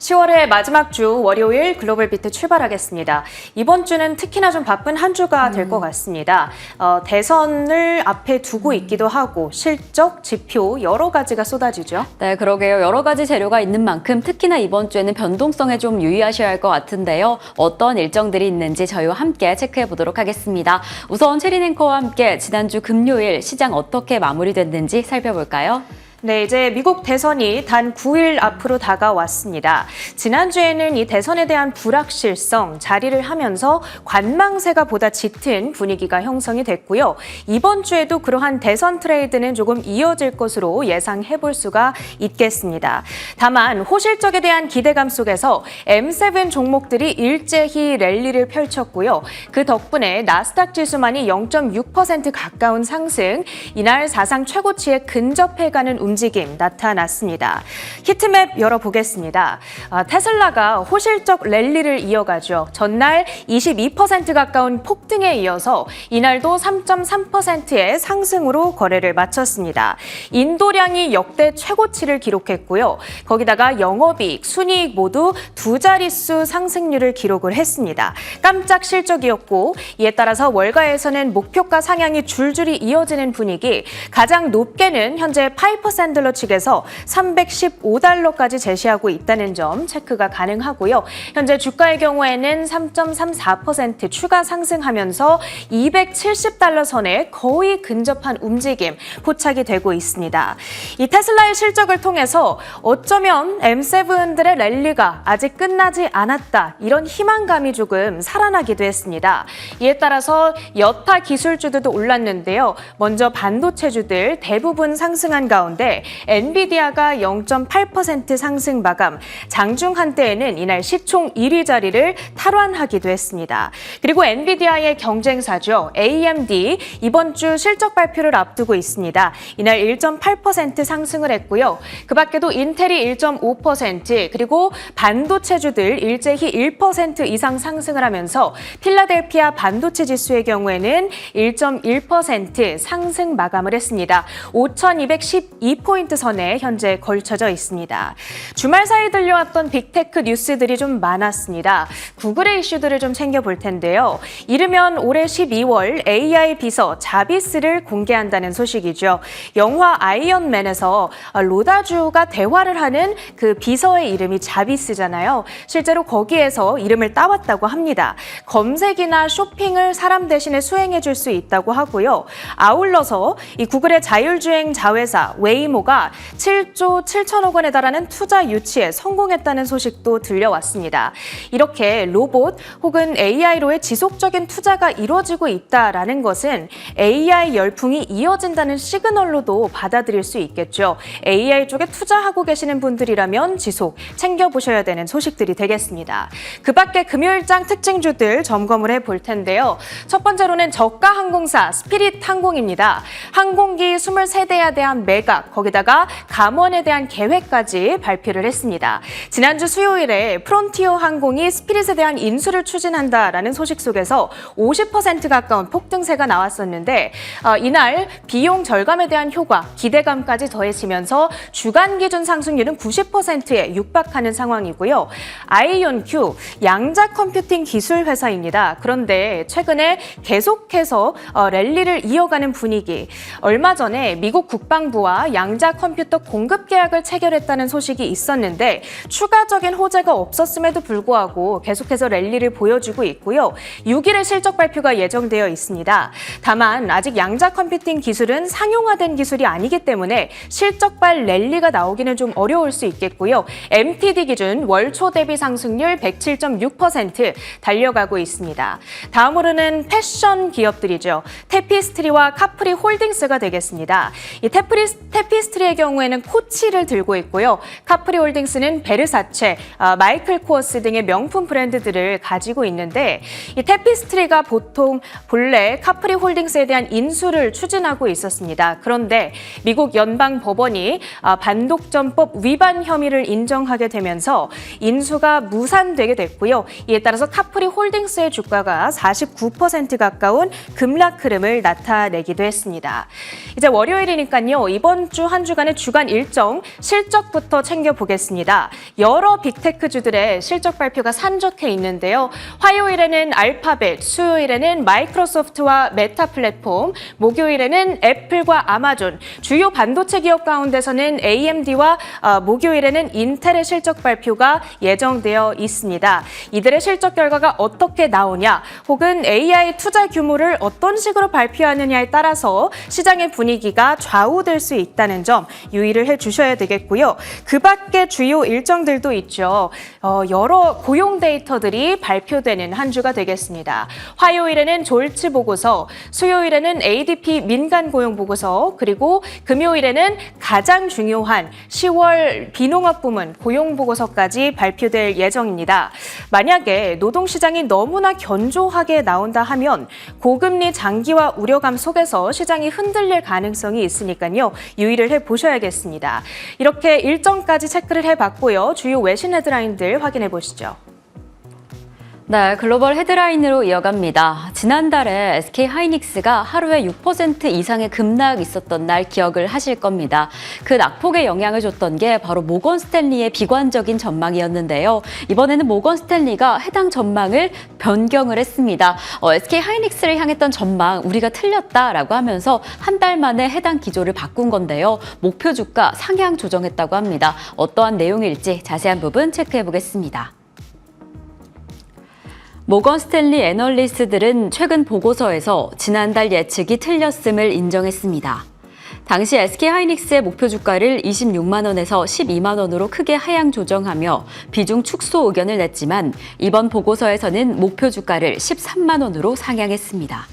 (10월의) 마지막 주 월요일 글로벌 비트 출발하겠습니다. 이번 주는 특히나 좀 바쁜 한 주가 될 것 같습니다. 대선을 앞에 두고 있기도 하고 실적, 지표 여러 가지가 쏟아지죠. 네, 그러게요. 여러 가지 재료가 있는 만큼 특히나 이번 주에는 변동성에 좀 유의하셔야 할 것 같은데요. 어떤 일정들이 있는지 저희와 함께 체크해 보도록 하겠습니다. 우선 체린 앵커와 함께 지난주 금요일 시장 어떻게 마무리됐는지 살펴볼까요? 네, 이제 미국 대선이 단 9일 앞으로 다가왔습니다. 지난주에는 이 대선에 대한 불확실성 자리를 하면서 관망세가 보다 짙은 분위기가 형성이 됐고요. 이번 주에도 그러한 대선 트레이드는 조금 이어질 것으로 예상해 볼 수가 있겠습니다. 다만 호실적에 대한 기대감 속에서 M7 종목들이 일제히 랠리를 펼쳤고요. 그 덕분에 나스닥 지수만이 0.6% 가까운 상승, 이날 사상 최고치에 근접해가는 움직임 나타났습니다. 히트맵 열어보겠습니다. 테슬라가 호실적 랠리를 이어가죠. 전날 22% 가까운 폭등에 이어서 이날도 3.3%의 상승으로 거래를 마쳤습니다. 인도량이 역대 최고치를 기록했고요. 거기다가 영업이익, 순이익 모두 두 자릿수 상승률을 기록을 했습니다. 깜짝 실적이었고 이에 따라서 월가에서는 목표가 상향이 줄줄이 이어지는 분위기, 가장 높게는 현재 5% 샌들러 측에서 $315까지 제시하고 있다는 점 체크가 가능하고요. 현재 주가의 경우에는 3.34% 추가 상승하면서 $270 선에 거의 근접한 움직임 포착이 되고 있습니다. 이 테슬라의 실적을 통해서 어쩌면 M7들의 랠리가 아직 끝나지 않았다, 이런 희망감이 조금 살아나기도 했습니다. 이에 따라서 여타 기술주들도 올랐는데요. 먼저 반도체주들 대부분 상승한 가운데 엔비디아가 0.8% 상승 마감, 장중 한때에는 이날 시총 1위 자리를 탈환하기도 했습니다. 그리고 엔비디아의 경쟁사죠. AMD 이번 주 실적 발표를 앞두고 있습니다. 이날 1.8% 상승을 했고요. 그 밖에도 인텔이 1.5%, 그리고 반도체주들 일제히 1% 이상 상승을 하면서 필라델피아 반도체 지수의 경우에는 1.1% 상승 마감을 했습니다. 5,212포인트 선에 현재 걸쳐져 있습니다. 주말 사이 들려왔던 빅테크 뉴스들이 좀 많았습니다. 구글의 이슈들을 좀 챙겨볼 텐데요. 이르면 올해 12월 AI 비서 자비스를 공개한다는 소식이죠. 영화 아이언맨에서 로다주가 대화를 하는 그 비서의 이름이 자비스잖아요. 실제로 거기에서 이름을 따왔다고 합니다. 검색이나 쇼핑을 사람 대신에 수행해 줄 수 있다고 하고요. 아울러서 이 구글의 자율주행 자회사 웨이모가 7조 7천억 원에 달하는 투자 유치에 성공했다는 소식도 들려왔습니다. 이렇게 로봇 혹은 AI로의 지속적인 투자가 이루어지고 있다라는 것은 AI 열풍이 이어진다는 시그널로도 받아들일 수 있겠죠. AI 쪽에 투자하고 계시는 분들이라면 지속 챙겨보셔야 되는 소식들이 되겠습니다. 그 밖에 금요일장 특징주들 점검을 해볼 텐데요. 첫 번째로는 저가 항공사 스피릿 항공입니다. 항공기 23대에 대한 매각, 거기다가 감원에 대한 계획까지 발표를 했습니다. 지난주 수요일에 프론티어 항공이 스피릿에 대한 인수를 추진한다라는 소식 속에서 50% 가까운 폭등세가 나왔었는데 이날 비용 절감에 대한 효과, 기대감까지 더해지면서 주간 기준 상승률은 90%에 육박하는 상황이고요. 아이온큐 양자 컴퓨팅 기술 회사입니다. 그런데 최근에 계속해서 랠리를 이어가는 분위기, 얼마 전에 미국 국방부와 양자 컴퓨터 공급 계약을 체결했다는 소식이 있었는데 추가적인 호재가 없었음에도 불구하고 계속해서 랠리를 보여주고 있고요. 6일에 실적 발표가 예정되어 있습니다. 다만 아직 양자 컴퓨팅 기술은 상용화된 기술이 아니기 때문에 실적발 랠리가 나오기는 좀 어려울 수 있겠고요. MTD 기준 월초 대비 상승률 107.6% 달려가고 있습니다. 다음으로는 패션 기업들이죠. 테피스트리와 카프리 홀딩스가 되겠습니다. 이 테피스트리의 경우에는 코치를 들고 있고요. 카프리 홀딩스는 베르사체, 마이클 코어스 등의 명품 브랜드들을 가지고 있는데 이 테피스트리가 본래 카프리 홀딩스에 대한 인수를 추진하고 있었습니다. 그런데 미국 연방법원이 반독점법 위반 혐의를 인정하게 되면서 인수가 무산되게 됐고요. 이에 따라서 카프리 홀딩스의 주가가 49% 가까운 급락 흐름을 나타내기도 했습니다. 이제 월요일이니까요. 이번 주 한 주간의 주간 일정 실적부터 챙겨보겠습니다. 여러 빅테크주들의 실적 발표가 산적해 있는데요. 화요일에는 알파벳, 수요일에는 마이크로소프트와 메타 플랫폼, 목요일에는 애플과 아마존, 주요 반도체 기업 가운데서는 AMD와 목요일에는 인텔의 실적 발표가 예정되어 있습니다. 이들의 실적 결과가 어떻게 나오냐, 혹은 AI 투자 규모를 어떤 식으로 발표하느냐에 따라서 시장의 분위기가 좌우될 수 있다는 점 유의를 해주셔야 되겠고요. 그 밖에 주요 일정들도 있죠. 여러 고용 데이터들이 발표되는 한 주가 되겠습니다. 화요일에는 졸지 보고서, 수요일에는 ADP 민간 고용 보고서, 그리고 금요일에는 가장 중요한 10월 비농업 부문 고용 보고서까지 발표될 예정입니다. 만약에 노동시장이 너무나 견조하게 나온다 하면 고금리 장기화 우려감 속에서 시장이 흔들릴 가능성이 있으니까요. 유의를 해보셔야겠습니다. 이렇게 일정까지 체크를 해봤고요. 주요 외신 헤드라인들 확인해 보시죠. 네, 글로벌 헤드라인으로 이어갑니다. 지난달에 SK하이닉스가 하루에 6% 이상의 급락 있었던 날 기억을 하실 겁니다. 그 낙폭에 영향을 줬던 게 바로 모건 스탠리의 비관적인 전망이었는데요. 이번에는 모건 스탠리가 해당 전망을 변경을 했습니다. SK하이닉스를 향했던 전망 우리가 틀렸다라고 하면서 한 달 만에 해당 기조를 바꾼 건데요. 목표 주가 상향 조정했다고 합니다. 어떠한 내용일지 자세한 부분 체크해 보겠습니다. 모건 스탠리 애널리스트들은 최근 보고서에서 지난달 예측이 틀렸음을 인정했습니다. 당시 SK하이닉스의 목표 주가를 26만 원에서 12만 원으로 크게 하향 조정하며 비중 축소 의견을 냈지만 이번 보고서에서는 목표 주가를 13만 원으로 상향했습니다.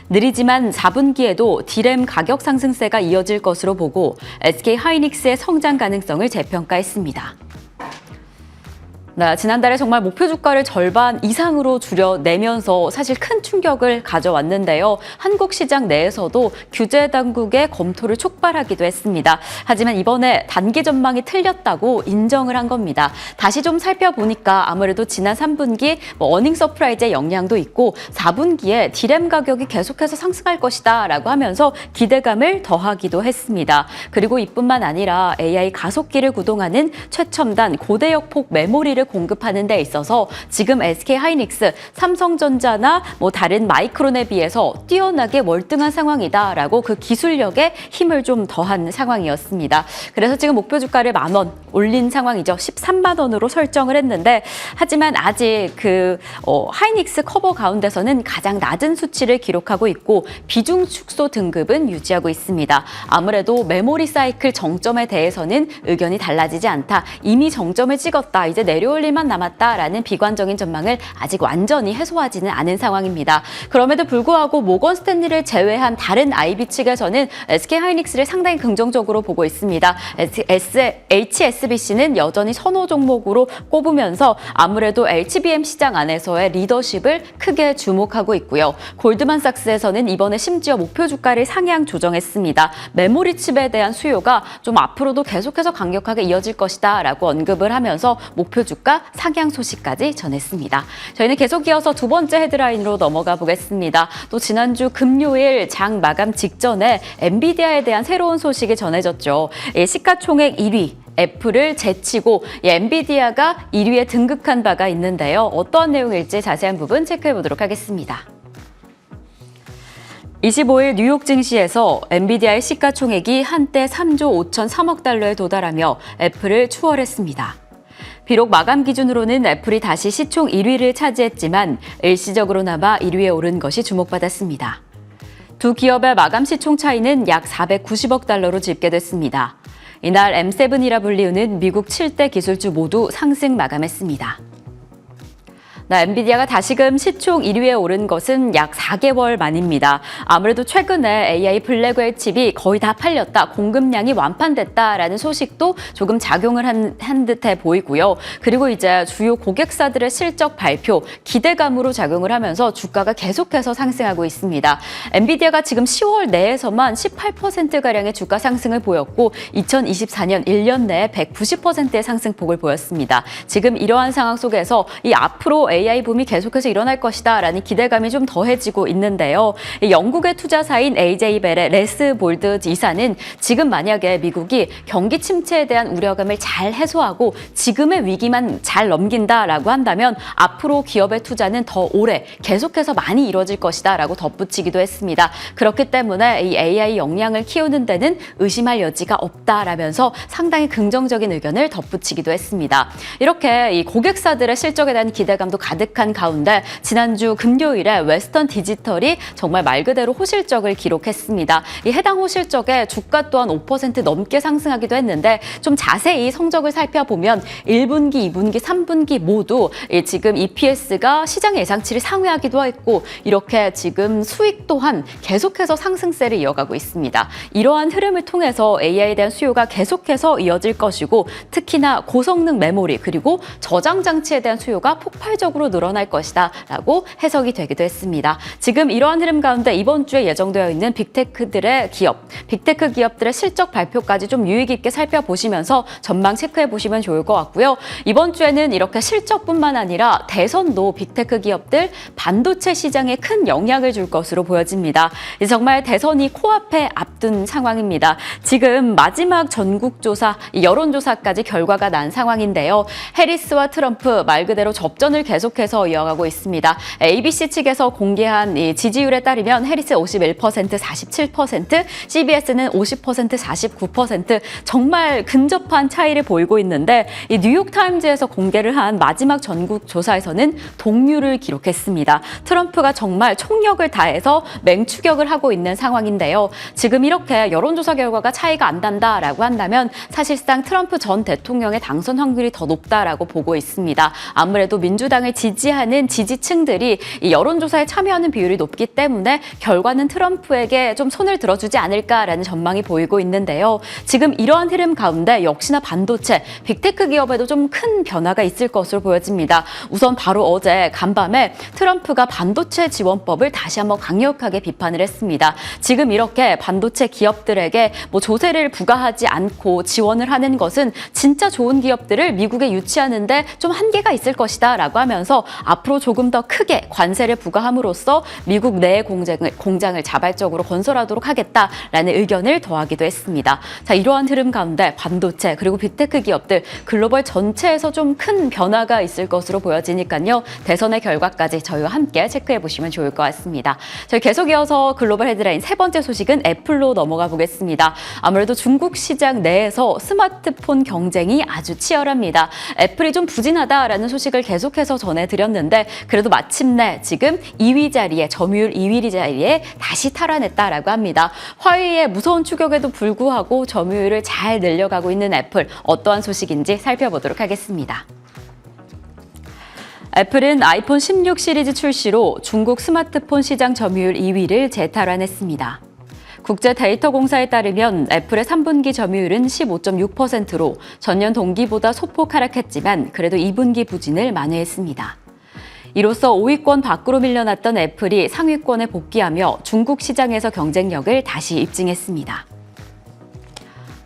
느리지만 4분기에도 디램 가격 상승세가 이어질 것으로 보고 SK하이닉스의 성장 가능성을 재평가했습니다. 네, 지난달에 정말 목표 주가를 절반 이상으로 줄여내면서 사실 큰 충격을 가져왔는데요. 한국 시장 내에서도 규제 당국의 검토를 촉발하기도 했습니다. 하지만 이번에 단기 전망이 틀렸다고 인정을 한 겁니다. 다시 좀 살펴보니까 아무래도 지난 3분기 어닝 서프라이즈의 영향도 있고 4분기에 디램 가격이 계속해서 상승할 것이다 라고 하면서 기대감을 더하기도 했습니다. 그리고 이뿐만 아니라 AI 가속기를 구동하는 최첨단 고대역폭 메모리를 공급하는 데 있어서 지금 SK하이닉스, 삼성전자나 다른 마이크론에 비해서 뛰어나게 월등한 상황이다라고 그 기술력에 힘을 좀 더한 상황이었습니다. 그래서 지금 목표 주가를 10,000원 올린 상황이죠. 13만 원으로 설정을 했는데 하지만 아직 하이닉스 커버 가운데서는 가장 낮은 수치를 기록하고 있고 비중 축소 등급은 유지하고 있습니다. 아무래도 메모리 사이클 정점에 대해서는 의견이 달라지지 않다. 이미 정점을 찍었다. 이제 내려올 일만 남았다라는 비관적인 전망을 아직 완전히 해소하지는 않은 상황입니다. 그럼에도 불구하고 모건 스탠리를 제외한 다른 IB 측에서는 SK하이닉스를 상당히 긍정적으로 보고 있습니다. HSBC는 여전히 선호 종목으로 꼽으면서 아무래도 HBM 시장 안에서의 리더십을 크게 주목하고 있고요. 골드만삭스에서는 이번에 심지어 목표 주가를 상향 조정했습니다. 메모리 칩에 대한 수요가 좀 앞으로도 계속해서 강력하게 이어질 것이다 라고 언급을 하면서 목표 주가 상향 소식까지 전했습니다. 저희는 계속 이어서 두 번째 헤드라인으로 넘어가 보겠습니다. 또 지난주 금요일 장 마감 직전에 엔비디아에 대한 새로운 소식이 전해졌죠. 시가총액 1위. 애플을 제치고 엔비디아가 1위에 등극한 바가 있는데요. 어떠한 내용일지 자세한 부분 체크해 보도록 하겠습니다. 25일 뉴욕 증시에서 엔비디아의 시가총액이 한때 3조 5,003억 달러에 도달하며 애플을 추월했습니다. 비록 마감 기준으로는 애플이 다시 시총 1위를 차지했지만 일시적으로나마 1위에 오른 것이 주목받았습니다. 두 기업의 마감 시총 차이는 약 490억 달러로 집계됐습니다. 이날 M7이라 불리우는 미국 7대 기술주 모두 상승 마감했습니다. 엔비디아가 다시금 시총 1위에 오른 것은 약 4개월 만입니다. 아무래도 최근에 AI 블랙웰 칩이 거의 다 팔렸다, 공급량이 완판됐다라는 소식도 조금 작용을 한 듯해 보이고요. 그리고 이제 주요 고객사들의 실적 발표, 기대감으로 작용을 하면서 주가가 계속해서 상승하고 있습니다. 엔비디아가 지금 10월 내에서만 18%가량의 주가 상승을 보였고 2024년 1년 내에 190%의 상승폭을 보였습니다. 지금 이러한 상황 속에서 이 앞으로 AI 붐이 계속해서 일어날 것이다 라는 기대감이 좀 더해지고 있는데요. 영국의 투자사인 AJ벨의 레스 볼드 이사는 지금 만약에 미국이 경기 침체에 대한 우려감을 잘 해소하고 지금의 위기만 잘 넘긴다라고 한다면 앞으로 기업의 투자는 더 오래 계속해서 많이 이루어질 것이다 라고 덧붙이기도 했습니다. 그렇기 때문에 이 AI 역량을 키우는 데는 의심할 여지가 없다라면서 상당히 긍정적인 의견을 덧붙이기도 했습니다. 이렇게 이 고객사들의 실적에 대한 기대감도 가득한 가운데 지난주 금요일에 웨스턴 디지털이 정말 말 그대로 호실적을 기록했습니다. 이 해당 호실적에 주가 또한 5% 넘게 상승하기도 했는데 좀 자세히 성적을 살펴보면 1분기, 2분기, 3분기 모두 지금 EPS가 시장 예상치를 상회하기도 했고 이렇게 지금 수익 또한 계속해서 상승세를 이어가고 있습니다. 이러한 흐름을 통해서 AI에 대한 수요가 계속해서 이어질 것이고 특히나 고성능 메모리 그리고 저장 장치에 대한 수요가 폭발적으로 늘어날 것이다 라고 해석이 되기도 했습니다. 지금 이러한 흐름 가운데 이번 주에 예정되어 있는 빅테크 기업들의 실적 발표까지 좀 유의 깊게 살펴보시면서 전망 체크해 보시면 좋을 것 같고요. 이번 주에는 이렇게 실적뿐만 아니라 대선도 빅테크 기업들 반도체 시장에 큰 영향을 줄 것으로 보여집니다. 정말 대선이 코앞에 앞둔 상황입니다. 지금 마지막 전국조사, 여론조사까지 결과가 난 상황인데요. 해리스와 트럼프 말 그대로 접전을 계속해서 이어가고 있습니다. ABC 측에서 공개한 이 지지율에 따르면 해리스 51%, 47%, CBS는 50%, 49% 정말 근접한 차이를 보이고 있는데 이 뉴욕타임즈에서 공개를 한 마지막 전국조사에서는 동률을 기록했습니다. 트럼프가 정말 총력을 다해서 맹추격을 하고 있는 상황인데요. 지금 이렇게 여론조사 결과가 차이가 안 난다라고 한다면 사실상 트럼프 전 대통령의 당선 확률이 더 높다라고 보고 있습니다. 아무래도 민주당을 지지하는 지지층들이 이 여론조사에 참여하는 비율이 높기 때문에 결과는 트럼프에게 좀 손을 들어주지 않을까라는 전망이 보이고 있는데요. 지금 이러한 흐름 가운데 역시나 반도체, 빅테크 기업에도 좀 큰 변화가 있을 것으로 보여집니다. 우선 바로 어제 간밤에 트럼프가 반도체 지원법을 다시 한번 강력하게 비판을 했습니다. 지금 이렇게 반도체 기업들에게 조세를 부과하지 않고 지원을 하는 것은 진짜 좋은 기업들을 미국에 유치하는데 좀 한계가 있을 것이다 라고 하면서 앞으로 조금 더 크게 관세를 부과함으로써 미국 내의 공장을 자발적으로 건설하도록 하겠다라는 의견을 더하기도 했습니다. 자, 이러한 흐름 가운데 반도체 그리고 빅테크 기업들 글로벌 전체에서 좀 큰 변화가 있을 것으로 보여지니까요. 대선의 결과까지 저희와 함께 체크해 보시면 좋을 것 같습니다. 저희 계속 이어서 글로벌 헤드라인 세 번째 소식은 애플로 넘어가 보겠습니다. 아무래도 중국 시장 내에서 스마트폰 경쟁이 아주 치열합니다. 애플이 좀 부진하다라는 소식을 계속해서 전해드렸는데 그래도 마침내 지금 2위 자리에 점유율 2위 자리에 다시 탈환했다라고 합니다. 화웨이의 무서운 추격에도 불구하고 점유율을 잘 늘려가고 있는 애플 어떠한 소식인지 살펴보도록 하겠습니다. 애플은 아이폰 16 시리즈 출시로 중국 스마트폰 시장 점유율 2위를 재탈환했습니다. 국제데이터공사에 따르면 애플의 3분기 점유율은 15.6%로 전년 동기보다 소폭 하락했지만 그래도 2분기 부진을 만회했습니다. 이로써 5위권 밖으로 밀려났던 애플이 상위권에 복귀하며 중국 시장에서 경쟁력을 다시 입증했습니다.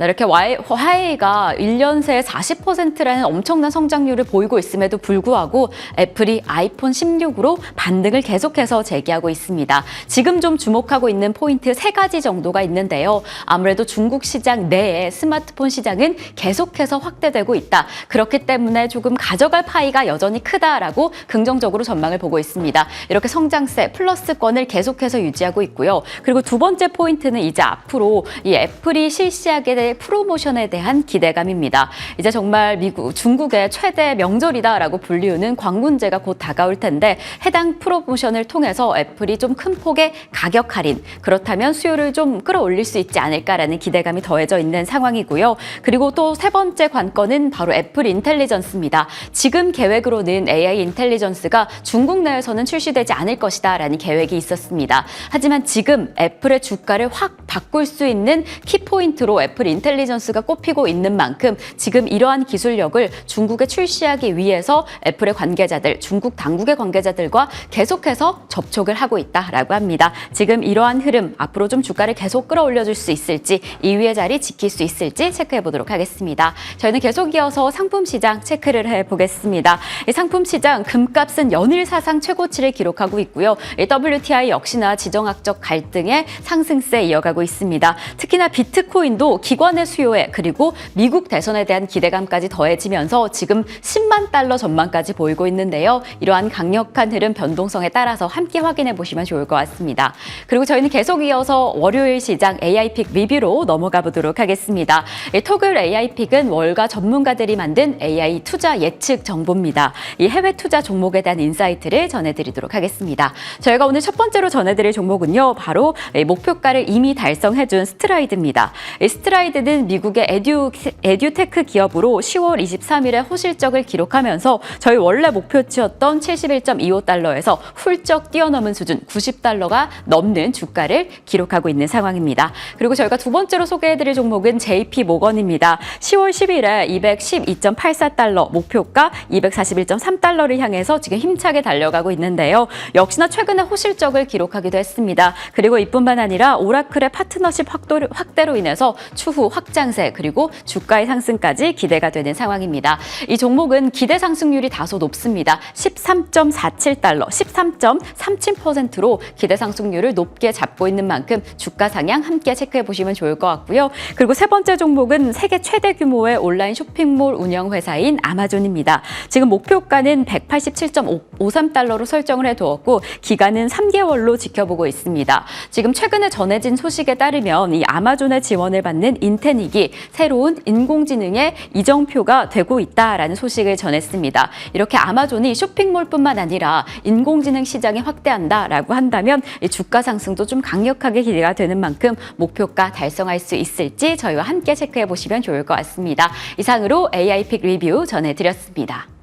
이렇게 화웨이가 1년 새에 40%라는 엄청난 성장률을 보이고 있음에도 불구하고 애플이 아이폰 16으로 반등을 계속해서 재개하고 있습니다. 지금 좀 주목하고 있는 포인트 3가지 정도가 있는데요. 아무래도 중국 시장 내에 스마트폰 시장은 계속해서 확대되고 있다. 그렇기 때문에 조금 가져갈 파이가 여전히 크다라고 긍정적으로 전망을 보고 있습니다. 이렇게 성장세 플러스권을 계속해서 유지하고 있고요. 그리고 두 번째 포인트는 이제 앞으로 이 애플이 실시하게 된 주말의 프로모션에 대한 기대감입니다. 이제 정말 중국의 최대 명절이다라고 불리우는 광군제가 곧 다가올 텐데 해당 프로모션을 통해서 애플이 좀 큰 폭의 가격 할인, 그렇다면 수요를 좀 끌어올릴 수 있지 않을까라는 기대감이 더해져 있는 상황이고요. 그리고 또 세 번째 관건은 바로 애플 인텔리전스입니다. 지금 계획으로는 AI 인텔리전스가 중국 내에서는 출시되지 않을 것이다라는 계획이 있었습니다. 하지만 지금 애플의 주가를 확 바꿀 수 있는 키포인트로 애플 인텔리전스가 꼽히고 있는 만큼 지금 이러한 기술력을 중국에 출시하기 위해서 애플의 관계자들, 중국 당국의 관계자들과 계속해서 접촉을 하고 있다라고 합니다. 지금 이러한 흐름 앞으로 좀 주가를 계속 끌어올려줄 수 있을지, 2위의 자리 지킬 수 있을지 체크해 보도록 하겠습니다. 저희는 계속 이어서 상품 시장 체크를 해보겠습니다. 이 상품 시장 금값은 연일 사상 최고치를 기록하고 있고요. WTI 역시나 지정학적 갈등의 상승세 이어가고 있습니다. 특히나 비트코인도 기관의 수요에 그리고 미국 대선에 대한 기대감까지 더해지면서 지금 10만 달러 전망까지 보이고 있는데요. 이러한 강력한 흐름 변동성에 따라서 함께 확인해 보시면 좋을 것 같습니다. 그리고 저희는 계속 이어서 월요일 시장 AI픽 리뷰로 넘어가 보도록 하겠습니다. 토글 AI픽은 월가 전문가들이 만든 AI 투자 예측 정보입니다. 이 해외 투자 종목에 대한 인사이트를 전해드리도록 하겠습니다. 저희가 오늘 첫 번째로 전해드릴 종목은요, 바로 목표가를 이미 달성해준 스트라이드입니다. 이 스트라이드는 미국의 에듀테크 기업으로 10월 23일에 호실적을 기록하면서 저희 원래 목표치였던 71.25달러에서 훌쩍 뛰어넘은 수준 90달러가 넘는 주가를 기록하고 있는 상황입니다. 그리고 저희가 두 번째로 소개해드릴 종목은 JP 모건입니다. 10월 10일에 212.84달러, 목표가 241.3달러를 향해서 지금 힘차게 달려가고 있는데요. 역시나 최근에 호실적을 기록하기도 했습니다. 그리고 이뿐만 아니라 오라클의 파트너십 확대로 인해서 추후 확장세 그리고 주가의 상승까지 기대가 되는 상황입니다. 이 종목은 기대 상승률이 다소 높습니다. 13.47달러, 13.37%로 기대 상승률을 높게 잡고 있는 만큼 주가 상향 함께 체크해 보시면 좋을 것 같고요. 그리고 세 번째 종목은 세계 최대 규모의 온라인 쇼핑몰 운영 회사인 아마존입니다. 지금 목표가는 187.53달러로 설정을 해두었고 기간은 3개월로 지켜보고 있습니다. 지금 최근에 전해진 소식에 따르면 이 아마존의 지원을 받는 인테닉이 새로운 인공지능의 이정표가 되고 있다라는 소식을 전했습니다. 이렇게 아마존이 쇼핑몰뿐만 아니라 인공지능 시장에 확대한다라고 한다면 이 주가 상승도 좀 강력하게 기대가 되는 만큼 목표가 달성할 수 있을지 저희와 함께 체크해 보시면 좋을 것 같습니다. 이상으로 AI픽 리뷰 전해드렸습니다.